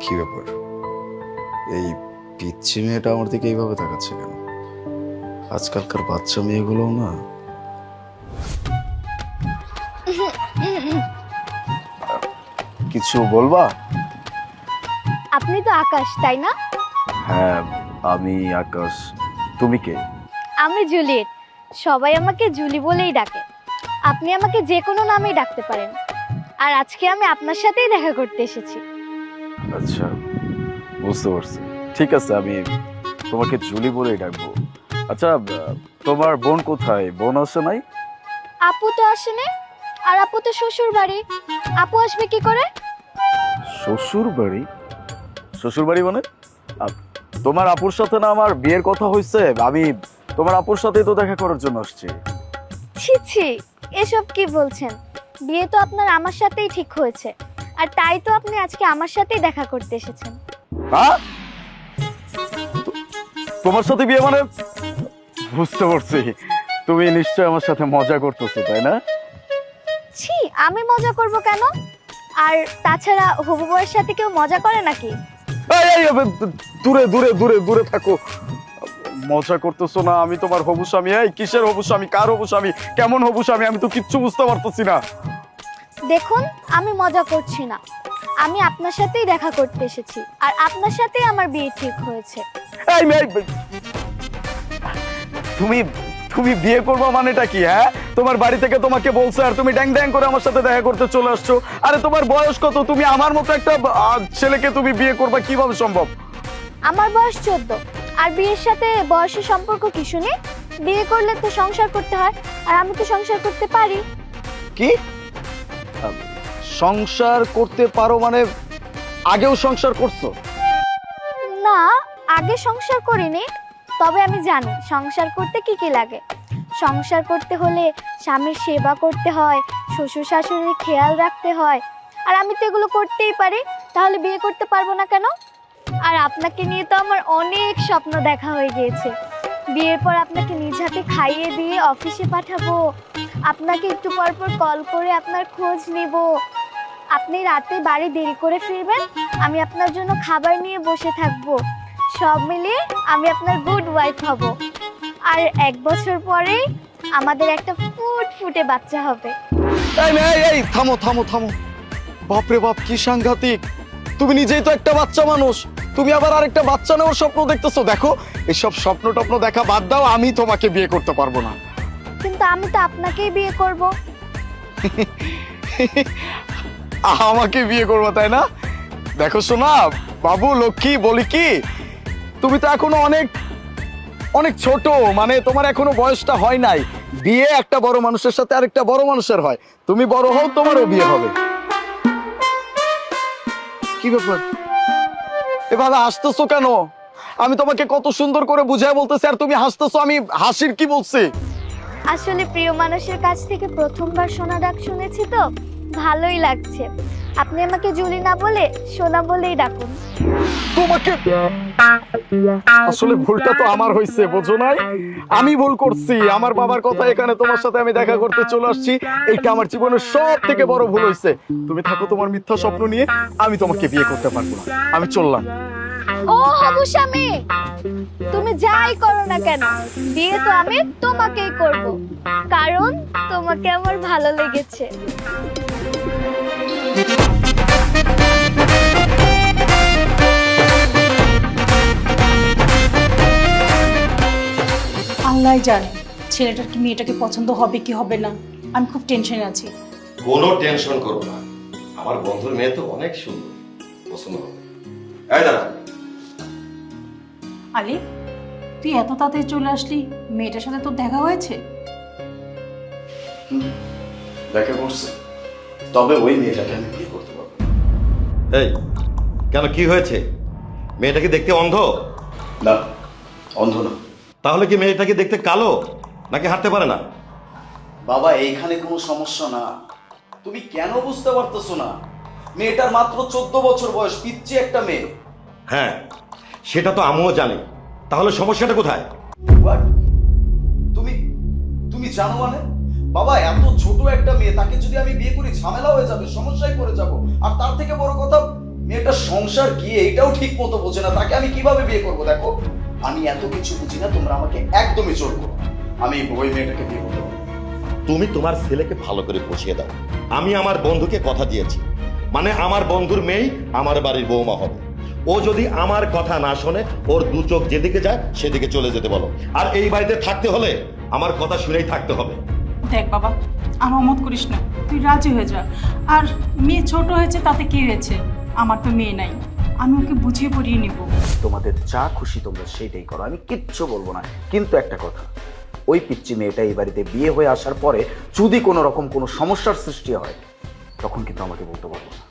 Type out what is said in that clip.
কি ব্যাপার? এই পিচ্ছি মেয়েটা আমার দিকে এইভাবে তাকাচ্ছে কেন? আজকালকার বাচ্চা মেয়েগুলোও না। কিছু বলবা? আপনি তো আকাশ, তাই না? হ্যাঁ, আমি আকাশ। তুমি কে? আমি জুলিয়েট। সবাই আমাকে জুলি বলেই ডাকে। আপনি আমাকে যে কোনো নামেই ডাকতে পারেন। আর আজকে আমি আপনার সাথেই দেখা করতে এসেছি। আচ্ছা, বুঝতে পারছি। ঠিক আছে, আমি তোমাকে জুলি বলেই ডাকবো। আচ্ছা, তোমার বোন কোথায়? বোন আসে নাই? আপু তো আসেনি। আর আপু তো শ্বশুর বাড়ি। আপু আসবে কি করে? শ্বশুর বাড়ি? শ্বশুর বাড়ি মানে? আপ- তোমার আপুর সাথে না আমার বিয়ের কথা হয়েছে? আমি তোমার আপুর সাথেই তো দেখা করার জন্য আসছি। ছি ছি, এসব কি বলছেন? বিয়ে তো আপনার আমার সাথেই ঠিক হয়েছে। আর তাই তো আপনি আজকে আমার সাথেই দেখা করতে এসেছেন। হ্যাঁ, তোমার সাথে বিয়ে মানে? বুঝতে পারছি, তুমি নিশ্চয় আমার সাথে মজা করতেছো, তাই না? ছি, আমি মজা করব কেন? আর তাছাড়া হবু বউয়ের সাথে কেউ মজা করে নাকি? এই, এই, এই, দূরে দূরে দূরে দূরে থাকো। মজা করতেছো না? আমি তোমার হবু স্বামী। এই কিসের হবু স্বামী? কার হবু স্বামী? কেমন হবু স্বামী? আমি তো কিচ্ছু বুঝতে পারতেছি না। দেখুন, আমি মজা করছি না। আমি আপনার সাথেই দেখা করতে এসেছি। আর আপনার সাথেই আমার বিয়ে ঠিক হয়েছে। এই মেয়ে, তুমি তুমি বিয়ে করবো মানেটা কি? হ্যাঁ, তোমার বাড়ি থেকে তোমাকে বলছে আর তুমি ড্যাং ড্যাং করে আমার সাথে দেখা করতে চলে আসছো। আরে তোমার বয়স কত? তুমি আমার মতো একটা ছেলেকে তুমি বিয়ে করবা কিভাবে সম্ভব? আমার বয়স 14। আর বিয়ের সাথে বয়সের সম্পর্ক কি শুনি? বিয়ে করলে তো সংসার করতে হয়। আর আমি তো সংসার করতে পারি। কি সংসার করতে পারো মানে? আগেও সংসার করছো? না, আগে সংসার করিনি। তবে আমি জানি সংসার করতে কি কি লাগে। সংসার করতে হলে স্বামীর সেবা করতে হয়, শ্বশুর শাশুড়ির খেয়াল রাখতে হয়। আর আমি তো এগুলো করতেই পারি। তাহলে বিয়ে করতে পারবো না কেন? আর আপনাকে নিয়ে তো আমার অনেক স্বপ্ন দেখা হয়ে গিয়েছে। বিয়ের পর আপনাকে নিজ হাতে খাইয়ে দিয়ে অফিসে পাঠাবো। আপনাকে একটু পর পর কল করে আপনার খোঁজ নেব। আপনি রাতে বাড়ি দেরি করে ফিরবেন, আমি আপনার জন্য খাবার নিয়ে বসে থাকবো। সব মিলিয়ে আমি আপনার গুড ওয়াইফ হব। আর 1 বছর পরেই আমাদের একটা ফুটফুটে বাচ্চা হবে। এই মেয়ে, এই এই, থামো থামো থামো। বাপরে বাপ, কি সাংঘাতিক! তুমি নিজেই তো একটা বাচ্চা মানুষ, তুমি আবার আরেকটা বাচ্চা নেওয়ার স্বপ্ন দেখতেছো? দেখো, এসব স্বপ্ন টপ্ন দেখা বাদ দাও। আমি তোমাকে বিয়ে করতে পারবো না। কিন্তু আমি তো আপনাকেই বিয়ে করব। আমাকে বিয়ে করবো, তাই না? দেখো শোনা, বাবু লক্ষ্মী, বলি কি, তুমি তো এখনো অনেক অনেক ছোট। মানে তোমার এখনো বয়সটা হয় নাই। বিয়ে একটা বড় মানুষের সাথে আরেকটা বড় মানুষের হয়। তুমি বড় হও, তোমারও বিয়ে হবে। কি ব্যাপার, এভাবে হাসতেছো কেন? আমি তোমাকে কত সুন্দর করে বুঝায় বলতেছি আর তুমি হাসতেছো। আমি হাসির কি বলছি? আসলে প্রিয় মানুষের কাছ থেকে প্রথমবার সোনা ডাক শুনেছি তো ভালোই লাগছে। আপনি আমাকে জুলি না বলে সোনা বলেই ডাকুন। তোমাকে আসলে ভুলটা তো আমার হয়েছে, বোঝো নাই? আমি ভুল করছি। আমার বাবার কথা এখানে তোমার সাথে আমি দেখা করতে চলে আসছি। এইটা আমার জীবনের সব থেকে বড় ভুল হয়েছে। তুমি থাকো তোমার মিথ্যা স্বপ্ন নিয়ে। আমি তোমাকে বিয়ে করতে পারবো না। আমি চললাম। ও হবু স্বামী, তুমি যাই করো না কেন, বিয়ে তো আমি তোমাকেই করব। কারণ তোমাকে আমার ভালো লেগেছে। আল্লাহ জানে ছেলেটার কি মেয়েটাকে পছন্দ হবে কি হবে না। আমি খুব টেনশনে আছি। কোনো টেনশন করো না, আমার বন্ধুর মেয়ে তো অনেক সুন্দর, পছন্দ হবে। এই দাঁড়া, আলী, তুই এত তাড়াতাড়ি চলে আসলি? মেয়েটার সাথে তোর দেখা হয়েছে? দেখা করছে, তবে ওই মেয়েটাকে আমি বিয়ে করতে পারবো। এই কেন, কি হয়েছে? মেয়েটা কি দেখতে অন্ধ? না, অন্ধ না। তাহলে কি মেয়েটা কি দেখতে কালো, নাকি হাঁটতে পারে না? বাবা, এইখানে কোনো সমস্যা না। তুমি কেন বুঝতে পারতেছো না? মেয়েটার মাত্র 14 বছর বয়স, পিচ্চি একটা মেয়ে। হ্যাঁ, সেটা তো আমিও জানি। তাহলে সমস্যাটা কোথায়? What? তুমি তুমি জানো মানে? বাবা, এত ছোট একটা মেয়ে, তাকে যদি আমি বিয়ে করি ঝামেলা হয়ে যাবে, সমস্যায় পড়ে যাব। আর তার থেকে বড় কথা, মেয়েটা সংসার কি এইটাও ঠিক মতো বোঝে না, তাকে আমি কিভাবে বিয়ে করব? দেখো আমি এত কিছু বুঝি না, তোমরা আমাকে একদমই জোর করো না। আমি ওই মেয়েটাকে বিয়ে করবো না। তুমি তোমার ছেলেকে ভালো করে বুঝিয়ে দাও। আমি আমার বন্ধুকে কথা দিয়েছি, মানে আমার বন্ধুর মেয়ে আমার বাড়ির বৌমা হবে। ও যদি আমার কথা না শোনে, ওর দু চোখ যেদিকে যায় সেদিকে চলে যেতে বলো। আর এই বাড়িতে থাকতে হলে আমার কথা শুনেই থাকতে হবে। দেখ বাবা, আর অমত করিস না, তুই রাজি হয়ে যা। আর মেয়ে ছোট হয়েছে তাতে কি হয়েছে, আমার তো মেয়ে নাই, আমি ওকে বুঝিয়ে পড়িয়ে নিব। তোমাদের যা খুশি তোমরা সেইটাই করো, আমি কিচ্ছু বলবো না। কিন্তু একটা কথা, ওই পিচ্চি মেয়েটা এই বাড়িতে বিয়ে হয়ে আসার পরে যদি কোনো রকম কোনো সমস্যার সৃষ্টি হয়, তখন কিন্তু আমাকে বলতে পারবো না।